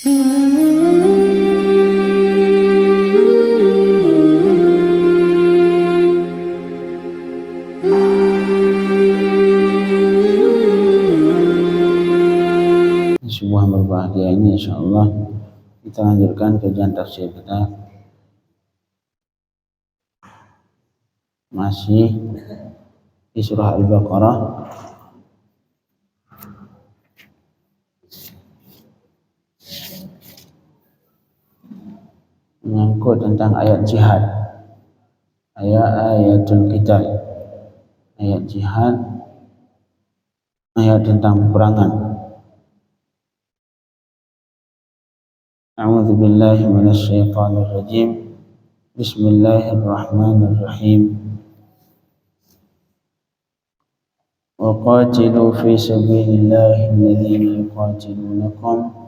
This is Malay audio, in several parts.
Sebuah berbahagia ini insyaallah kita lanjutkan kajian tafsir kita, masih di surah Al-Baqarah menyangkut tentang ayat jihad, ayatul qital, ayat jihad, ayat tentang peperangan. A'udzu billahi minasy syaithanir rajim. Bismillahirrahmanirrahim. Wa qatilu fi sabilillahi alladhina yuqatilunakum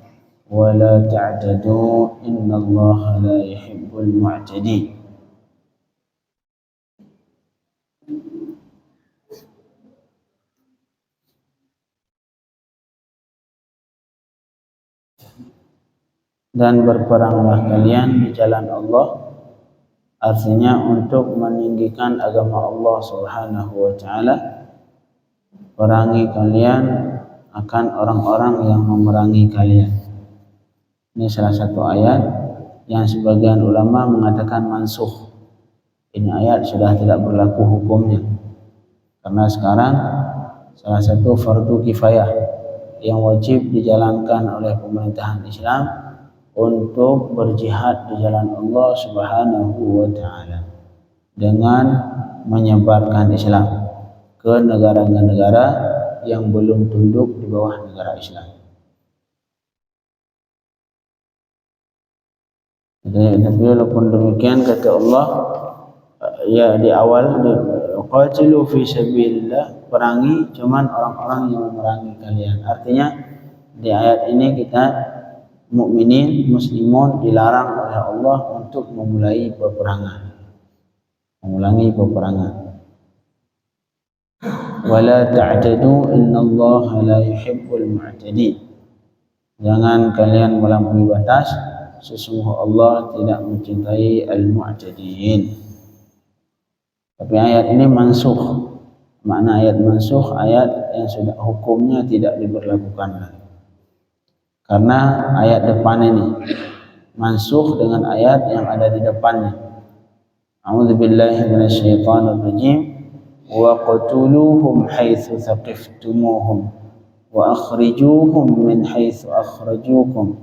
wa la ta'tadu innallaha la yuhibbul mu'tadin. Dan berperanglah kalian di jalan Allah, artinya untuk meninggikan agama Allah Subhanahu wa taala. Perangi kalian akan orang-orang yang memerangi kalian. Ini salah satu ayat yang sebagian ulama mengatakan mansukh. Ini ayat sudah tidak berlaku hukumnya, karena sekarang salah satu fardu kifayah yang wajib dijalankan oleh pemerintahan Islam untuk berjihad di jalan Allah Subhanahu wa taala dengan menyebarkan Islam ke negara-negara yang belum tunduk di bawah negara Islam. Tapi walaupun demikian kata Allah ya di awal, qatilu fi sabilillah, perangi cuman orang-orang yang memerangi kalian. Artinya di ayat ini kita mukminin, muslimun dilarang oleh Allah untuk memulai peperangan, mengulangi peperangan. Wala ta'tadu innallaha la yuhibbul mu'tadin. Jangan kalian melampaui batas, sesungguhnya Allah tidak mencintai al-mu'tadin. Tapi ayat ini mansukh. Makna ayat mansukh, ayat yang sudah hukumnya tidak diberlakukan lagi. Karena ayat depan ini mansukh dengan ayat yang ada di depannya. A'udzu billahi minasy syaithanir rajim. Wa qatuluhum haitsu thaqiftumuhum wa akhrijuhum min haitsu akhrajukum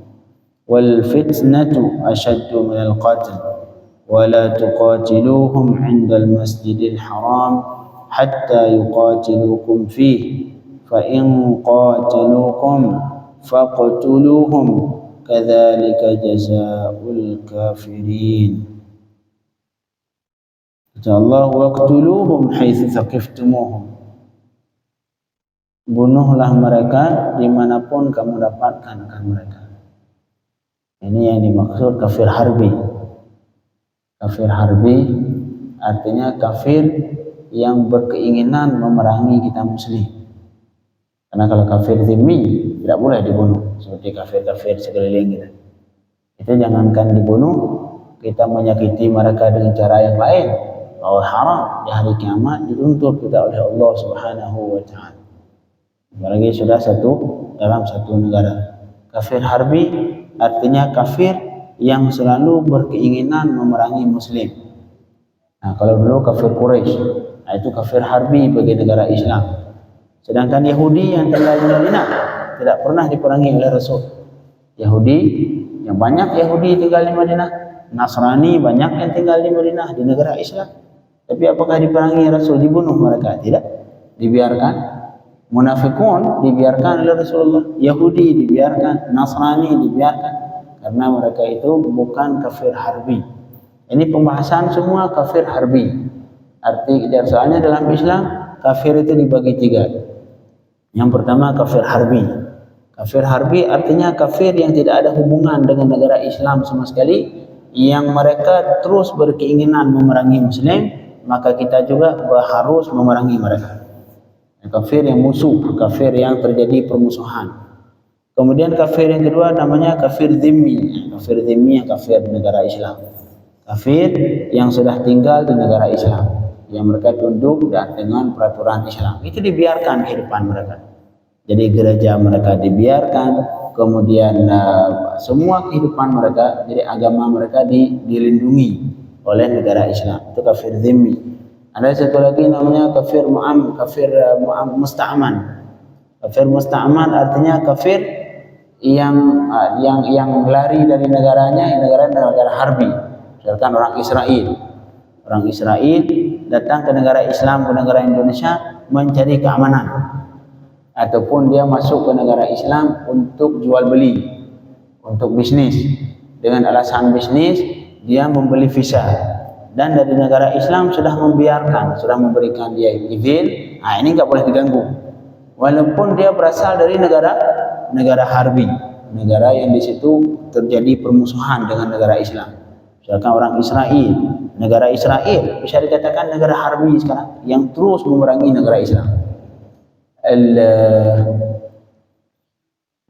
wal fitnatu ashaddu minal qatl wa la tuqatiluhum 'indal masjidil haram hatta yuqatilukum fihi fa in qataluukum faqtuluhum kadzalika jazaa'ul kafirin. Kata Allah, waqtuluhum haitsu thaqiftumuhum. Bunuhlah mereka dimanapun kamu dapatkan akan mereka. Ini yang dimaksud kafir harbi. Kafir harbi artinya kafir yang berkeinginan memerangi kita muslim. Karena kalau kafir zimmi tidak boleh dibunuh, seperti kafir-kafir sekeliling kita. Itu jangankan dibunuh, kita menyakiti mereka dengan cara yang lain, bahwa haram di hari kiamat dituntut kita oleh Allah Subhanahu wa taala. Apalagi sudah dalam satu negara. Kafir harbi artinya kafir yang selalu berkeinginan memerangi muslim. Nah, kalau dulu kafir Quraisy, itu kafir harbi bagi negara Islam. Sedangkan Yahudi yang tinggal di Madinah tidak pernah diperangi oleh Rasul. Yahudi, yang banyak Yahudi tinggal di Madinah, Nasrani banyak yang tinggal di Madinah, di negara Islam. Tapi apakah diperangi Rasul? Dibunuh mereka? Tidak, dibiarkan. Munafikun dibiarkan oleh Rasulullah, Yahudi dibiarkan, Nasrani dibiarkan, karena mereka itu bukan kafir harbi. Ini pembahasan semua kafir harbi. Arti soalnya dalam Islam kafir itu dibagi tiga. Yang pertama kafir harbi. Kafir harbi artinya kafir yang tidak ada hubungan dengan negara Islam sama sekali, yang mereka terus berkeinginan memerangi muslim, maka kita juga harus memerangi mereka. Kafir yang musuh, kafir yang terjadi permusuhan. Kemudian kafir yang kedua namanya kafir dhimmi. Kafir dhimmi yang kafir di negara Islam. Kafir yang sudah tinggal di negara Islam, yang mereka tunduk dan dengan peraturan Islam. Itu dibiarkan kehidupan mereka. Jadi gereja mereka dibiarkan, kemudian semua kehidupan mereka, jadi agama mereka dilindungi oleh negara Islam. Itu kafir dhimmi. Ada satu lagi namanya kafir musta'man. Kafir musta'man artinya kafir yang lari dari negaranya, negara harbi. Misalkan orang Israel datang ke negara Islam, ke negara Indonesia mencari keamanan, ataupun dia masuk ke negara Islam untuk jual beli, untuk bisnis. Dengan alasan bisnis dia membeli visa, dan dari negara Islam sudah membiarkan, sudah memberikan dia izin. Ini nggak boleh diganggu, walaupun dia berasal dari negara harbi, negara yang di situ terjadi permusuhan dengan negara Islam. Misalkan orang Israel, negara Israel bisa dikatakan negara harbi sekarang yang terus memerangi negara Islam.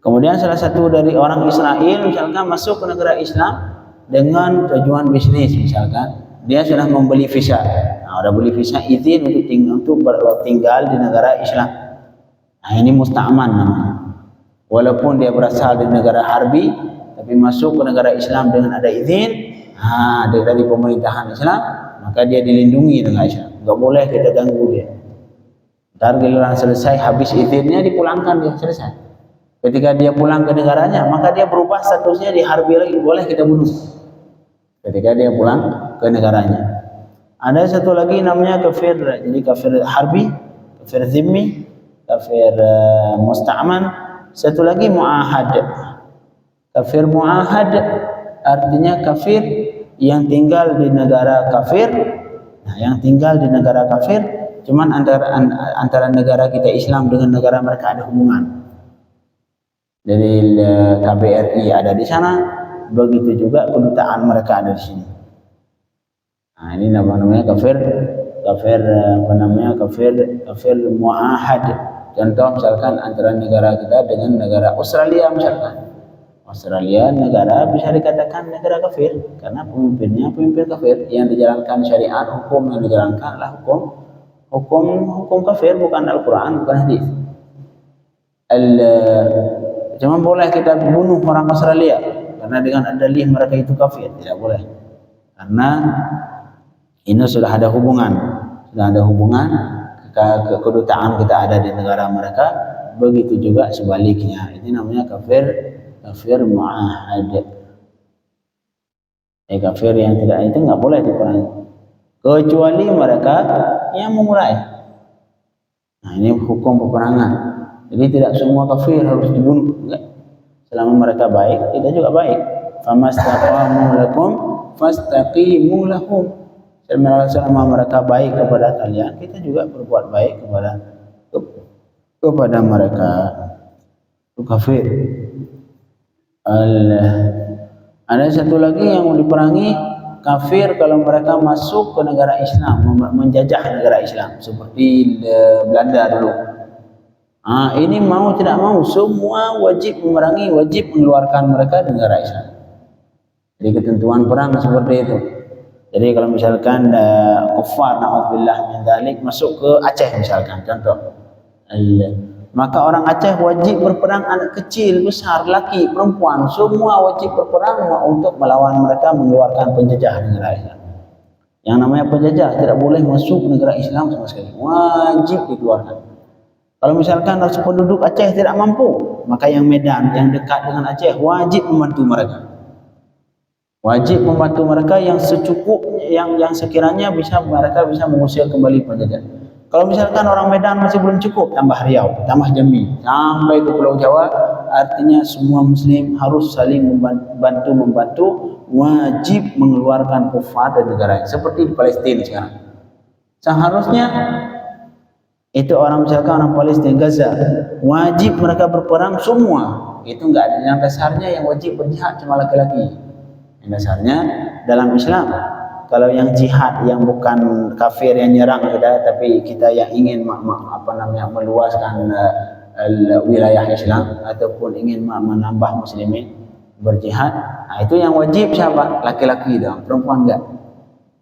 Kemudian salah satu dari orang Israel misalkan masuk ke negara Islam dengan tujuan bisnis, misalkan dia sudah membeli visa. Udah beli visa, izin untuk tinggal di negara Islam. Ini musta'man namanya. Walaupun dia berasal dari negara harbi, tapi masuk ke negara Islam dengan ada izin dari pemerintahan Islam, maka dia dilindungi dengan Islam. Enggak boleh kita ganggu dia. Ntar giliran selesai, habis izinnya dipulangkan, dia selesai. Ketika dia pulang ke negaranya, maka dia berubah statusnya di harbi lagi, boleh kita bunuh. Ketika dia pulang ke negaranya. Ada satu lagi namanya kafir, jadi kafir harbi, kafir dhimmi, kafir musta'man. Satu lagi mu'ahad. Kafir mu'ahad artinya kafir yang tinggal di negara kafir. Yang tinggal di negara kafir, cuman antara negara kita Islam dengan negara mereka ada hubungan. Dari KBRI ada di sana, begitu juga kedutaan mereka ada di sini. Ini namanya kafir mu'ahad. Contoh misalkan antara negara kita dengan negara Australia misalkan. Australia negara bisa dikatakan negara kafir karena pemimpinnya pemimpin kafir, yang dijalankan syariat, hukum yang dijalankan adalah hukum kafir, bukan Al-Quran, bukan hadis. Cuma boleh kita bunuh orang Australia karena dengan dalih mereka itu kafir, tidak boleh. Karena ini sudah ada hubungan kedutaan kita ada di negara mereka, begitu juga sebaliknya. Ini namanya kafir mu'ahad. Kafir yang tidak itu nggak boleh diperangi, kecuali mereka yang memulai. Ini hukum peperangan. Jadi tidak semua kafir harus dibunuh. Enggak. Selama mereka baik, kita juga baik. Famastaqamu lakum fastaqimu lahum. Selama mereka baik kepada kalian, kita juga berbuat baik kepada mereka. Itu kafir. Ada satu lagi yang mau diperangi, kafir kalau mereka masuk ke negara Islam, menjajah negara Islam, seperti Belanda dulu. Ini mau tidak mau, semua wajib memerangi, wajib mengeluarkan mereka dari negara Islam. Jadi ketentuan perang seperti itu. Jadi kalau misalkan kufar na'udzubillah min dzalik masuk ke Aceh misalkan, contoh, maka orang Aceh wajib berperang, anak kecil, besar, laki, perempuan, semua wajib berperang untuk melawan mereka, mengeluarkan penjajah negara Islam. Yang namanya penjajah tidak boleh masuk negara Islam sama sekali, wajib dikeluarkan. Kalau misalkan penduduk Aceh tidak mampu, maka yang Medan, yang dekat dengan Aceh wajib membantu mereka. Wajib membantu mereka yang secukupnya, yang sekiranya mereka bisa mengusir kembali penjajah. Kalau misalkan orang Medan masih belum cukup, tambah Riau, tambah Jambi, sampai ke Pulau Jawa, artinya semua Muslim harus saling membantu, wajib mengeluarkan kufar dari negaranya. Seperti di Palestina sekarang. Seharusnya itu misalkan orang Palestina, Gaza, wajib mereka berperang semua. Itu enggak ada, yang dasarnya yang wajib berjihad cuma laki-laki. Yang dasarnya dalam Islam, kalau yang jihad yang bukan kafir yang nyerang kita, tapi kita yang ingin meluaskan wilayah Islam ataupun ingin menambah muslimin berjihad, itu yang wajib siapa? Laki-laki dong, perempuan enggak.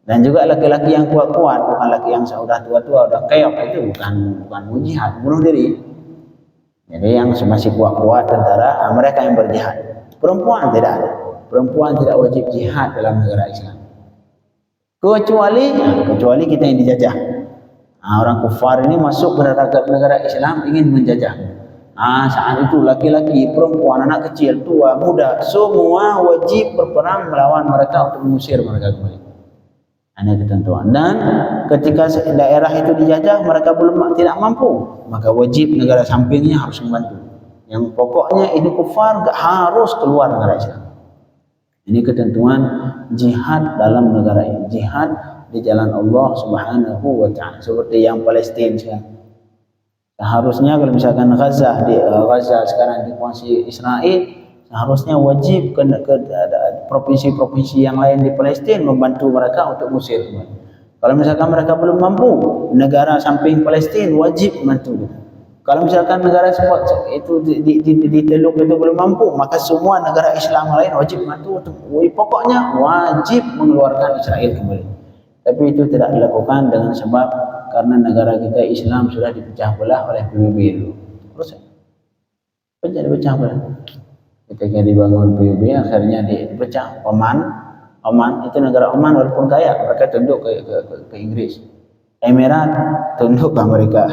Dan juga laki-laki yang kuat-kuat, bukan laki yang sudah tua-tua, udah keok, itu bukan mau jihad, bunuh diri. Jadi yang masih kuat-kuat tentara, mereka yang berjihad. Perempuan tidak ada. Perempuan tidak wajib jihad dalam negara Islam. Kecuali kita yang dijajah. Orang kufar ini masuk ke negara Islam ingin menjajah. Saat itu laki-laki, perempuan, anak kecil, tua, muda, semua wajib berperang melawan mereka untuk mengusir mereka kembali. Ada ketentuan. Dan ketika daerah itu dijajah, mereka tidak mampu, maka wajib negara sampingnya harus membantu. Yang pokoknya ini kufar gak harus keluar negara Islam. Ini ketentuan jihad dalam negara ini, jihad di jalan Allah Subhanahu wa taala, seperti yang Palestina sekarang. Seharusnya kalau misalkan Gaza sekarang dikuasai Israel, seharusnya wajib ke provinsi-provinsi yang lain di Palestina membantu mereka untuk mengusir. Kalau misalkan mereka belum mampu, negara samping Palestina wajib membantu. Kalau misalkan negara itu di Teluk itu belum mampu, maka semua negara Islam lain wajib membantu. Pokoknya wajib mengeluarkan Israel kembali. Tapi itu tidak dilakukan dengan sebab karena negara kita Islam sudah dipecah belah oleh PBB dulu. Terus dipecah belah. Ketika dibangun PBB akhirnya dipecah. Oman itu negara Oman walaupun kaya, mereka tunduk ke Inggris. Emirat tunduk ke Amerika.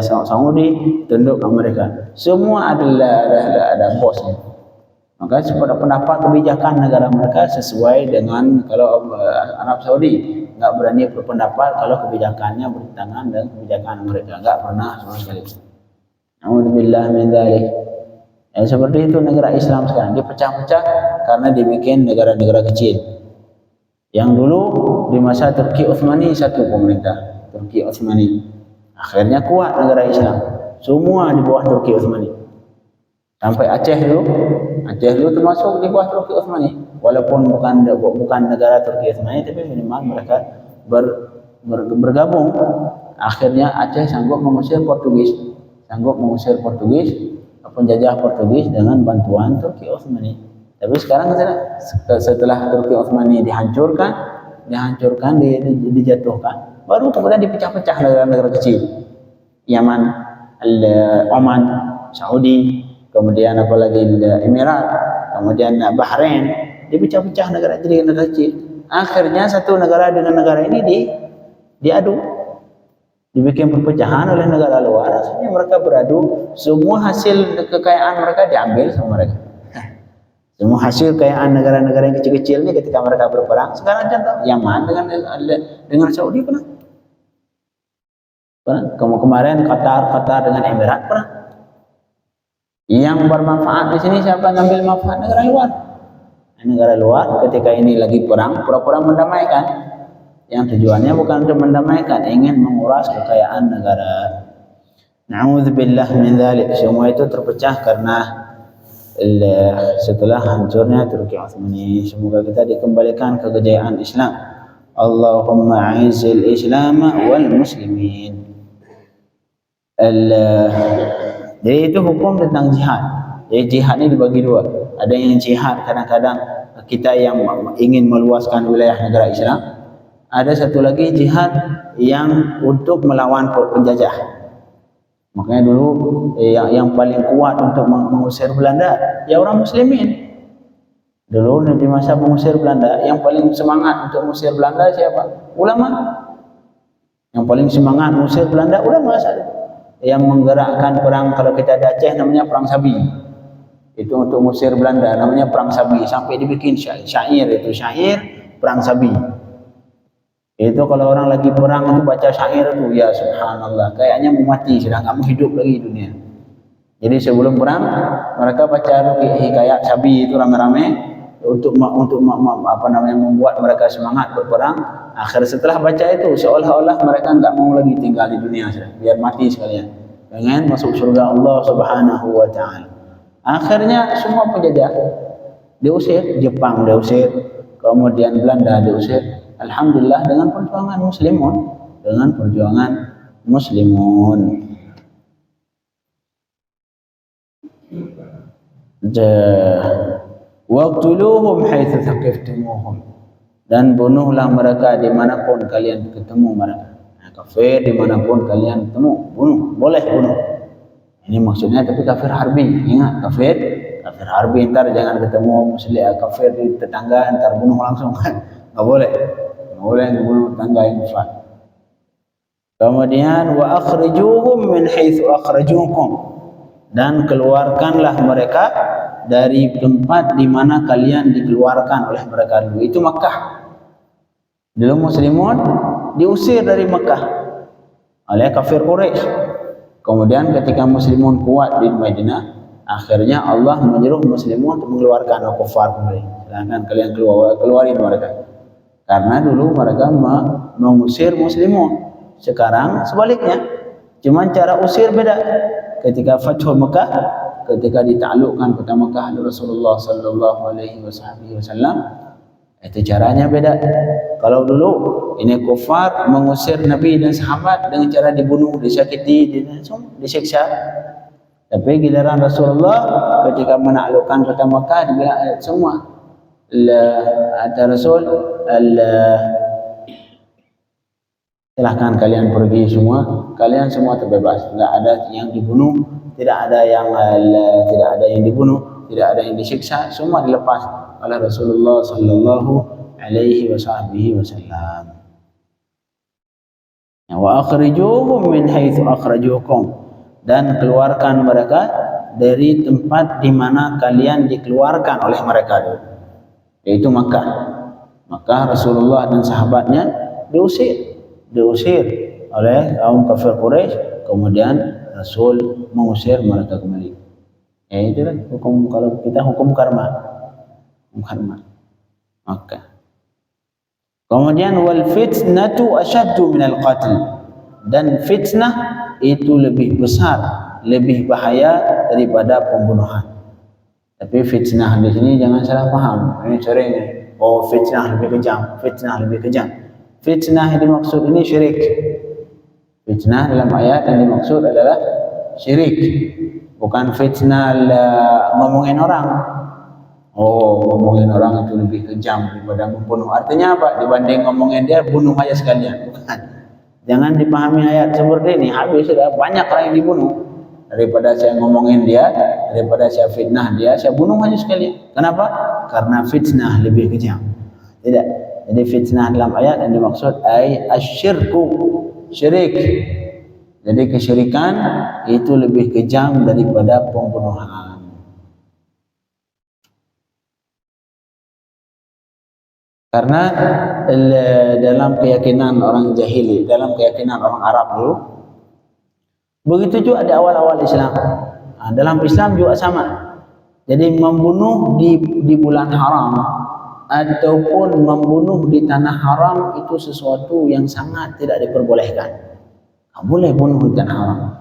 Saudi tunduk ke Amerika. Semua ada bosnya. Maka sepada pendapat kebijakan negara mereka sesuai dengan kalau Arab Saudi nggak berani berpendapat kalau kebijakannya bertentangan dengan kebijakan mereka, nggak pernah sama sekali. Alhamdulillah min dzalik. Seperti itu negara Islam sekarang dipecah-pecah karena dibikin negara-negara kecil. Yang dulu di masa Turki Utsmani satu pemerintah, Turki Utsmani. Akhirnya kuat negara Islam. Semua di bawah Turki Utsmani. Sampai Aceh dulu termasuk di bawah Turki Utsmani. Walaupun bukan negara Turki Utsmani, tapi minimal mereka bergabung. Akhirnya Aceh sanggup mengusir Portugis, penjajah Portugis dengan bantuan Turki Utsmani. Tapi sekarang setelah Turki Utsmani dihancurkan, dijatuhkan, baru kemudian dipecah-pecah negara-negara kecil. Yaman, Oman, Saudi, kemudian apalagi Emirat, kemudian Bahrain, dipecah-pecah negara jadi negara kecil. Akhirnya satu negara dengan negara ini diadu, dibikin perpecahan oleh negara luar. Akhirnya mereka beradu, semua hasil kekayaan mereka diambil sama mereka. Semua hasil kekayaan negara-negara yang kecil-kecil ini ketika mereka berperang. Sekarang contoh Yaman dengan Saudi pernah. Kemarin Qatar dengan Emirat pernah. Yang bermanfaat di sini siapa yang ngambil manfaat? Negara luar. Negara luar ketika ini lagi perang, pura-pura mendamaikan. Yang tujuannya bukan untuk mendamaikan, ingin menguras kekayaan negara. Na'udzubillah min dzalik. Semua itu terpecah karena setelah hancurnya Turki Utsmani. Semoga kita dikembalikan ke kejayaan Islam. Allahumma a'izzil Islam wal muslimin. Jadi itu hukum tentang jihad. Jadi jihad ini dibagi dua. Ada yang jihad kadang-kadang kita yang ingin meluaskan wilayah negara Islam. Ada satu lagi jihad yang untuk melawan penjajah. Makanya dulu yang paling kuat untuk mengusir Belanda ya orang muslimin. Dulu di masa mengusir Belanda yang paling semangat untuk mengusir Belanda siapa? Ulama. Yang paling semangat mengusir Belanda ulama saja. Yang menggerakkan perang, kalau kita di Aceh namanya perang Sabi. Itu untuk mengusir Belanda namanya perang Sabi, sampai dibikin syair perang Sabi. Itu kalau orang lagi perang itu baca syair itu ya subhanallah, kayaknya mau mati sudah, nggak mau hidup lagi dunia. Jadi sebelum perang mereka baca hikayat Sabi itu rame-rame untuk membuat mereka semangat berperang. Akhir setelah baca itu seolah-olah mereka nggak mau lagi tinggal di dunia sudah, biar mati sekalian, pengen masuk surga Allah Subhanahu wa taala. Akhirnya semua penjajah diusir, Jepang diusir, kemudian Belanda diusir. Alhamdulillah dengan perjuangan muslimun. Waqtuluhum haitsu thaqiftumuhum, dan bunuhlah mereka dimanapun kalian ketemu mereka. Kafir dimanapun kalian ketemu, bunuh, boleh bunuh. Ini maksudnya, tapi kafir harbi. Ingat, kafir harbi, ntar jangan ketemu muslim kafir di tetangga ntar bunuh langsung, kan nggak boleh bunuh tetangga yang kafir. Kemudian wa akhrijuhum min haitsu akhrajukum, dan keluarkanlah mereka dari tempat di mana kalian dikeluarkan oleh mereka dulu. Itu Makkah. Dulu muslimun diusir dari Makkah oleh kafir Quraisy. Kemudian ketika muslimun kuat di Madinah, akhirnya Allah menyuruh muslimun untuk mengeluarkan kafir kembali. Silakan kalian keluarin mereka. Karena dulu mereka mengusir muslimun. Sekarang sebaliknya, cuma cara usir beda. Ketika Fathul Makkah, ketika ditaklukkan kota Makkah oleh Rasulullah sallallahu alaihi wasallam, itu caranya beda. Kalau dulu ini kufar mengusir Nabi dan sahabat dengan cara dibunuh, disakiti, disiksa. Tapi giliran Rasulullah ketika menaklukkan kota Makkah, dibilang semua ada Rasul, silahkan kalian pergi semua, kalian semua terbebas, tidak ada yang dibunuh, tidak ada yang dibunuh, tidak ada yang disiksa, semua dilepas oleh Rasulullah sallallahu alaihi wasallam. Wa akhrijuhum min haitsu akhrajukum, dan keluarkan mereka dari tempat di mana kalian dikeluarkan oleh mereka dulu, yaitu Makkah. Maka Rasulullah dan sahabatnya diusir oleh kaum kafir Quraisy, kemudian Rasul mengusir mereka kembali. Ya itulah hukum, kalau kita hukum karma. Maka kemudian wal fitnatu asyaddu minal qatl, dan fitnah itu lebih besar, lebih bahaya daripada pembunuhan. Tapi fitnah di sini jangan salah paham. Ini sering, oh fitnah lebih kejam, fitnah lebih kejam. Fitnah yang dimaksud ini syirik. Fitnah dalam ayat yang dimaksud adalah syirik, bukan fitnah ngomongin orang. Oh, ngomongin orang itu lebih kejam daripada membunuh. Artinya apa? Dibanding ngomongin dia, bunuh aja sekalian. Bukan. Jangan dipahami ayat seperti ini. Habis sudah banyak orang yang dibunuh. Daripada saya ngomongin dia, daripada saya fitnah dia, saya bunuh aja sekalian. Kenapa? Karena fitnah lebih kejam. Tidak. Jadi fitnah dalam ayat yang dimaksud asyirku, syirik. Jadi kesyirikan itu lebih kejam daripada pembunuhan. Karena dalam keyakinan orang jahili, dalam keyakinan orang Arab dulu, begitu juga di awal-awal Islam. Dalam Islam juga sama. Jadi membunuh di bulan haram ataupun membunuh di tanah haram itu sesuatu yang sangat tidak diperbolehkan. Tak boleh bunuh di tanah haram.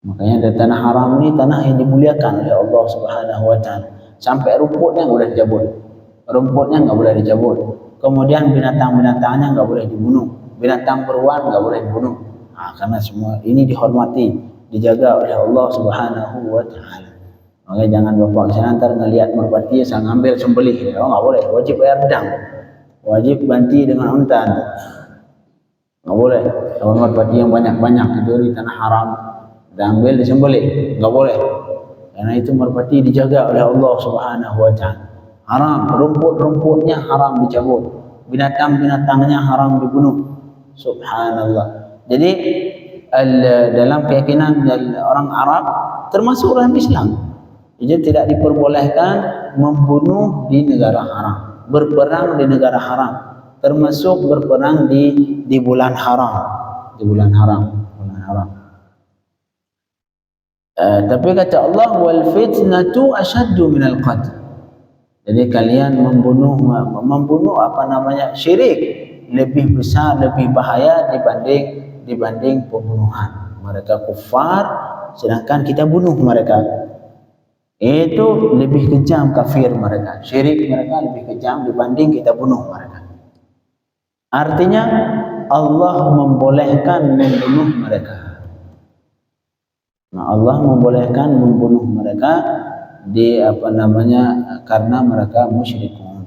Makanya di tanah haram ini tanah yang dimuliakan oleh Allah Subhanahu wa taala. Sampai rumputnya boleh dicabut. Rumputnya nggak boleh dicabut. Kemudian binatang-binatangnya nggak boleh dibunuh. Binatang beruang nggak boleh dibunuh. Karena semua ini dihormati, dijaga oleh Allah Subhanahu wa taala. Makanya jangan bapak saya ntar ngelihat merpati saya ngambil sembelih. Oh nggak boleh, wajib bayar pedang. Wajib ganti dengan unta. Nggak boleh. Kalau merpati yang banyak-banyak itu di tanah haram, diambil disembelih, nggak boleh. Karena itu merpati dijaga oleh Allah Subhanahu wa taala. Haram, rumput-rumputnya haram dicabut, binatang-binatangnya haram dibunuh. Subhanallah. Jadi dalam keyakinan orang Arab termasuk orang Islam, jadi tidak diperbolehkan membunuh di negara haram, berperang di negara haram, termasuk berperang di bulan haram, bulan haram. Tapi kata Allah, wal fitnatu asyaddu minal qatl. Jadi kalian membunuh syirik lebih besar, lebih bahaya dibanding pembunuhan. Mereka kufar, sedangkan kita bunuh mereka. Itu lebih kejam kafir mereka. Syirik mereka lebih kejam dibanding kita bunuh mereka. Artinya Allah membolehkan membunuh mereka. Nah, Allah membolehkan membunuh mereka di karena mereka musyrikun,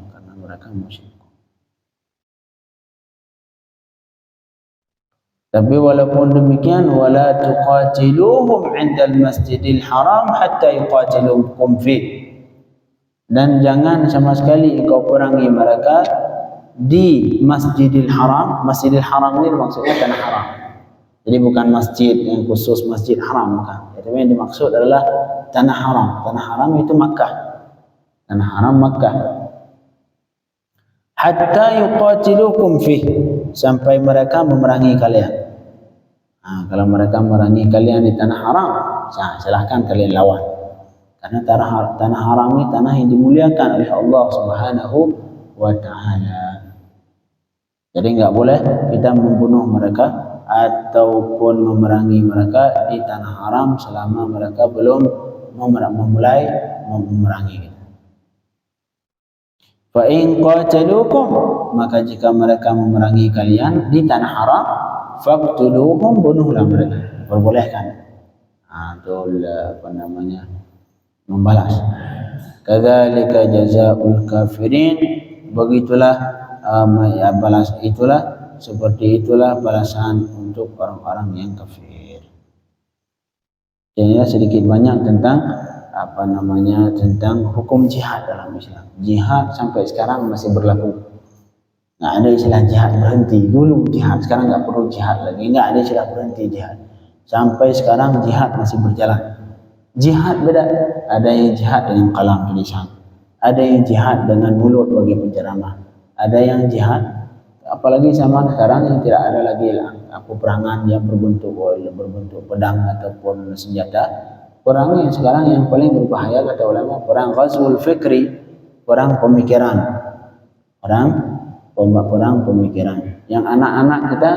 Tapi walaupun demikian, wala tuqatiluhum 'indal masjidil haram hatta yuqatilukum fi. Dan jangan sama sekali engkau perangi mereka di Masjidil Haram. Masjidil Haram ini maksudnya tanah haram. Jadi bukan masjid yang khusus Masjid Haram, bukan. Tapi yang dimaksud adalah tanah haram. Tanah haram itu Makkah. Tanah haram Makkah. Hatta yuqatilukum fi, sampai mereka memerangi kalian. Kalau mereka memerangi kalian di tanah haram, silahkan kalian lawan. Karena tanah haram ini tanah yang dimuliakan oleh Allah Subhanahu wa Ta'ala. Jadi enggak boleh kita membunuh mereka ataupun memerangi mereka di tanah haram selama mereka belum memulai memerangi kita. Fa in qataluukum, maka jika mereka memerangi kalian di tanah haram, faqtuluhum, bunuhlah mereka. Perbolehkan. Membalas. Kadzalika jazaa'ul kafirin, begitulah seperti itulah balasan untuk orang-orang yang kafir. Ini sedikit banyak tentang tentang hukum jihad dalam Islam. Jihad sampai sekarang masih berlaku. Nggak ada istilah jihad berhenti. Dulu jihad, sekarang nggak perlu jihad lagi. Nggak ada istilah berhenti jihad. Sampai sekarang jihad masih berjalan. Jihad beda. Ada yang jihad dengan kalam tulisan. Ada yang jihad dengan mulut bagi penceramah. Ada yang jihad, apalagi zaman sekarang yang tidak ada lagi peperangan yang berbentuk pedang ataupun senjata. Perang yang sekarang yang paling berbahaya kata ulama, perang ghazwul fikri, perang pemikiran. Perang pemikiran. Yang anak-anak kita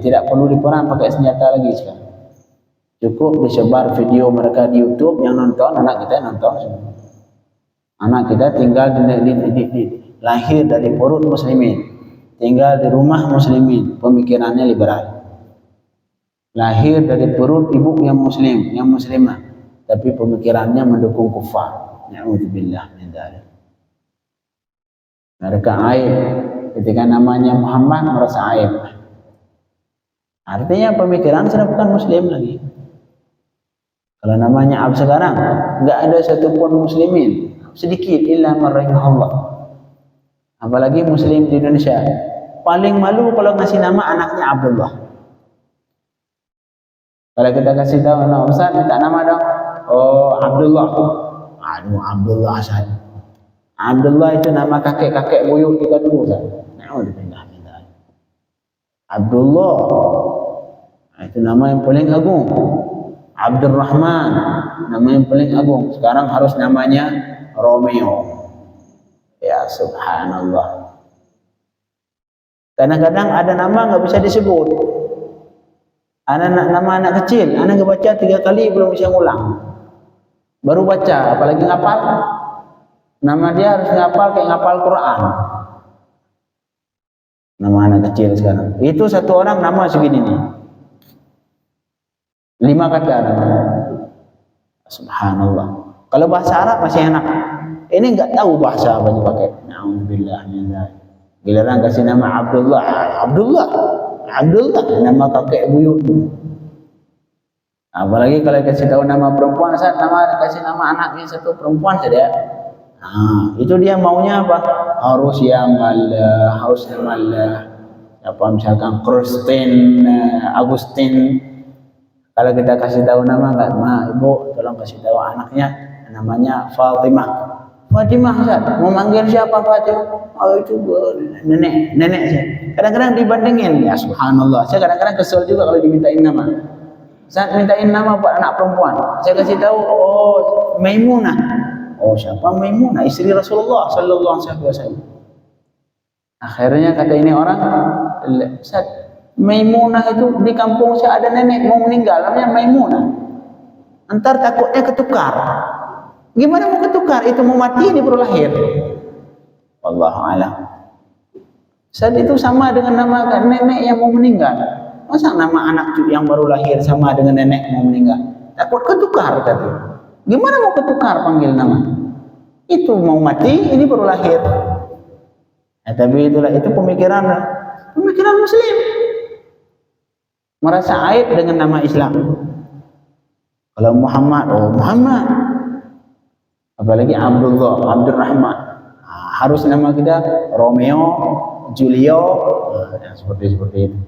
tidak perlu diperang pakai senjata lagi sekarang. Cukup disebar video mereka di YouTube, yang nonton anak kita nonton. Anak kita tinggal lahir dari perut muslimin, tinggal di rumah muslimin, pemikirannya liberal. Lahir dari perut ibu yang muslim, yang muslimah, tapi pemikirannya mendukung kufar. Na'udzubillah min dzalik. Mereka aib ketika namanya Muhammad, merasa aib. Artinya pemikiran sudah bukan muslim lagi. Kalau namanya Ab sekarang, enggak ada satupun muslimin, sedikit illa man rahimahullah. Apalagi muslim di Indonesia, paling malu kalau ngasih nama anaknya Abdullah. Kalau kita kasih tahu nama Ustaz, minta nama dong. Oh, Abdullah. Aduh, Abdullah Ustaz. Abdullah itu nama kakek-kakek buyut kita dulu, Ustaz. Na'udzubillah min dzalik. Abdullah itu nama yang paling agung. Abdurrahman, nama yang paling agung. Sekarang harus namanya Romeo. Ya subhanallah. Kadang-kadang ada nama nggak bisa disebut. Nama anak kecil, anak nggak baca 3 kali belum bisa ngulang. Baru baca, apalagi ngapal. Nama dia harus ngapal kayak ngapal Quran. Nama anak kecil sekarang. Itu satu orang nama segini nih. 5 kata namanya. Subhanallah. Kalau bahasa Arab masih enak. Ini enggak tahu bahasa apa dipakai. Na'udzubillah min dzalik. Giliran kasih nama Abdullah, nama kakek buyut. Apalagi kalau kasih tahu nama perempuan, kasih nama anaknya satu perempuan saja. Itu dia maunya apa? Harus yang apa misalkan Kristen, Agustin. Kalau kita kasih tahu nama, ibu tolong kasih tahu anaknya namanya Fatimah. Ustaz, mau manggil siapa Fatimah? Oh itu nenek saya. Kadang-kadang dibandingin, ya subhanallah. Saya kadang-kadang kesel juga kalau dimintain nama. Saya mintain nama buat anak perempuan. Saya kasih tahu, oh Maimunah. Oh siapa Maimunah? Istri Rasulullah sallallahu alaihi wasallam. Akhirnya kata ini orang, Ustaz, Maimunah itu di kampung saya ada nenek mau meninggal, namanya Maimunah. Entar takutnya ketukar. Gimana mau ketukar? Itu mau mati ini baru lahir. Wallahu a'lam. Saat itu sama dengan nama nenek yang mau meninggal. Masa nama anak yang baru lahir sama dengan nenek mau meninggal? Takut ketukar tadi. Gimana mau ketukar panggil nama? Itu mau mati, ini baru lahir. Tapi itulah, itu pemikiran Muslim. Merasa aib dengan nama Islam. Kalau Muhammad, oh Muhammad. Apalagi Abdullah, Abdurrahman. Harus nama kita Romeo, Julio, seperti itu.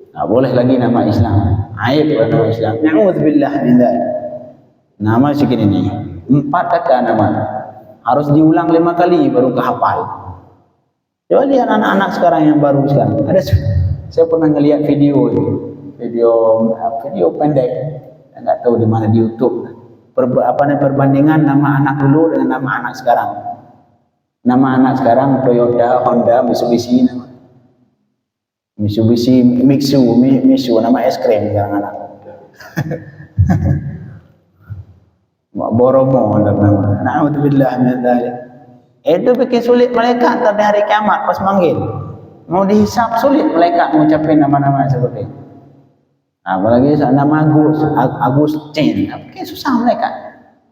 Tak boleh lagi nama Islam. Aib nama Islam. Na'udzubillah min dzalik. Nama segini nih. 4 kata nama. Harus diulang 5 kali baru kehafal. Coba lihat anak-anak sekarang yang baru sekarang. Saya pernah ngelihat video pendek. Enggak tahu di mana di YouTube. Perbandingan nama anak dulu dengan nama anak sekarang. Nama anak sekarang Toyota, Honda, Mitsubishi, Mitsu, nama es krim sekarang anak. Boromo nama. Na'udzubillah min dzalik. Itu bikin sulit malaikat pada hari kiamat pas manggil. Mau dihisap sulit malaikat mengucapkan nama-nama seperti itu. Apalagi nama Agustin, kayak susah malaikat.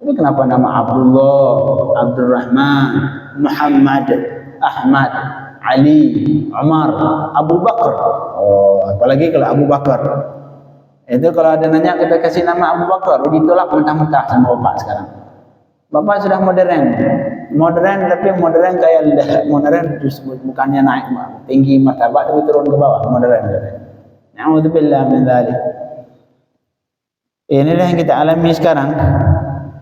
Tapi kenapa nama Abdullah, Abdurrahman, Muhammad, Ahmad, Ali, Umar, Abu Bakar. Oh, apalagi kalau Abu Bakar. Itu kalau ada nanya kita kasih nama Abu Bakar, ditolak mentah-mentah sama bapak sekarang. Bapak sudah modern tapi modern kayak modern bukannya naik tinggi martabat tapi turun ke bawah, modern. Na'udzubillah min dzalik. Inilah yang kita alami sekarang.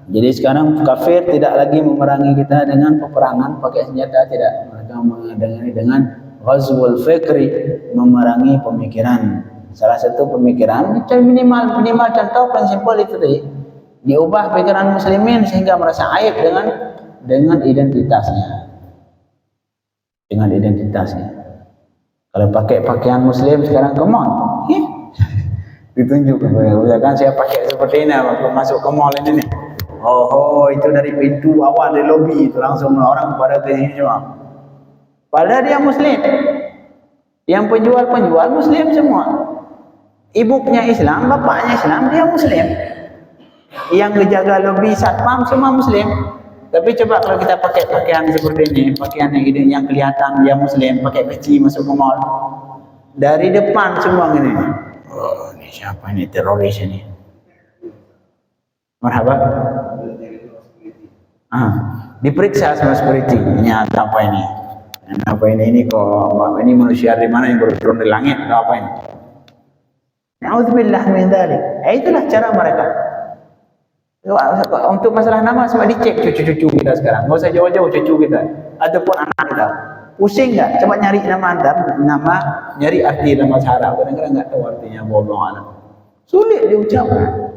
Jadi sekarang kafir tidak lagi memerangi kita dengan peperangan pakai senjata, tidak. Mereka mengadangani dengan ghazwul fikri, memerangi pemikiran. Salah satu pemikiran minimal contoh prinsipal itu tadi. Diubah pikiran muslimin sehingga merasa aib dengan identitasnya. Dengan identitasnya. Kalau pakai pakaian muslim sekarang, come on. Ditunjuk. Misalkan saya pakai seperti ini waktu masuk ke mall ini nih. Oh, itu dari pintu awal dari lobi itu langsung orang pada ke sini semua. Padahal dia muslim. Yang penjual muslim semua. Ibunya Islam, bapaknya Islam, dia muslim. Yang menjaga lobi satpam semua muslim. Tapi coba kalau kita pakai pakaian seperti ini, pakaian yang kelihatan dia muslim, pakai peci masuk ke mall. Dari depan semua gini. Oh, ini siapa ini, teroris ini? Marhaba. Diperiksa sama security. Ini apa ini? Apa ini kok ini manusia dari mana yang baru turun dari langit atau apa ini? Na'udzubillah min dzalik. Itulah cara mereka. Untuk masalah nama semua dicek cucu-cucu kita sekarang. Enggak usah jauh-jauh cucu kita ataupun anak kita. Pusing enggak? Coba nyari nyari arti nama Arab. Kadang-kadang enggak tahu artinya, wallahu a'lam. Sulit diucapkan.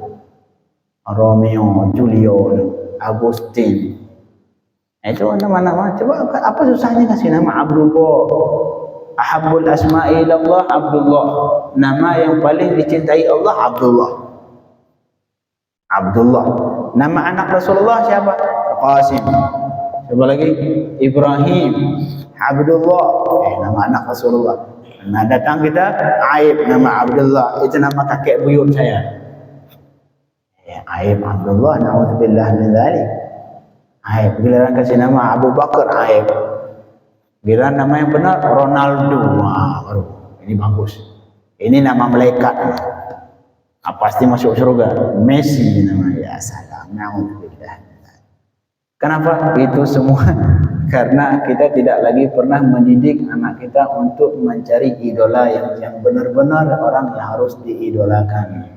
Romeo, Julio, Agustin. Itu nama-nama. Coba apa susahnya kasih nama Abdullah? Ahabbul asma'i ilallah Abdullah. Nama yang paling dicintai Allah Abdullah. Abdullah. Nama anak Rasulullah siapa? Qasim. Siapa lagi? Ibrahim. Abdullah. Nama anak Rasulullah. Nah, datang kita Aib nama Abdullah. Itu nama kakek buyut saya. Aib Abdullah, na'udzubillah min dzalik. Aib. Giliran kasih nama Abu Bakar, Aib. Giliran nama yang benar Ronaldo. Wah, baru. Ini bagus. Ini nama malaikat. Pasti masuk surga. Messi namanya. Ya salam. Na'udzubillah. Kenapa? Itu semua karena kita tidak lagi pernah mendidik anak kita untuk mencari idola yang benar-benar orang yang harus diidolakan.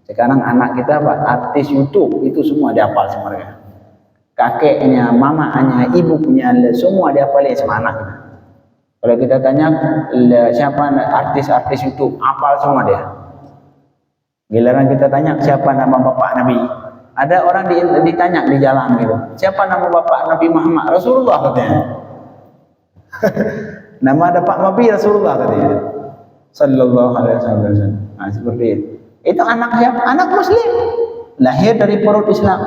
Sekarang anak kita artis YouTube itu semua dihafal sama mereka. Kakeknya, mamanya, ibunya, semua dihafalin sama anak kita. Kalau kita tanya siapa artis-artis YouTube, hafal semua dia. Giliran kita tanya siapa nama bapak Nabi, ada orang ditanya di jalan gitu, siapa nama bapak Nabi Muhammad? Rasulullah katanya. Nama bapak Nabi Rasulullah katanya. Sallallahu alaihi wasallam. Nah, seperti itu. Itu anak siapa? Anak muslim. Lahir dari perut Islam.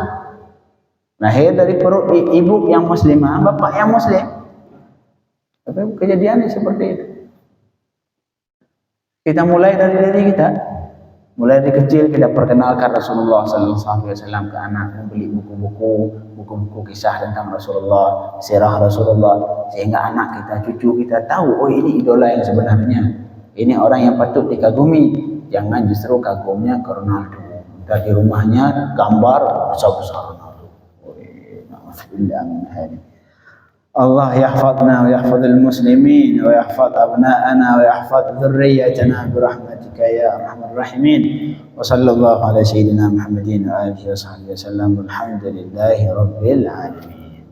Lahir dari perut ibu yang muslimah, bapak yang muslim. Tapi kejadiannya seperti itu. Kita mulai dari diri kita. Mulai dari kecil kita perkenalkan Rasulullah SAW ke anak, membeli buku-buku kisah tentang Rasulullah, sirah Rasulullah, sehingga anak kita, cucu kita tahu, oh ini idola yang sebenarnya, ini orang yang patut dikagumi. Jangan justru kagumnya ke Ronaldo. Dari rumahnya gambar besar-besar Ronaldo. Allah yahfadna wa yahfadul muslimin wa yahfad abna'ana wa yahfad dhurriyyatana birahmatika ya arhamar rahimin. Wa sallallahu ala sayyidina Muhammadin wa alihi wa sahbihi wasallam. Alhamdulillahi rabbil alamin.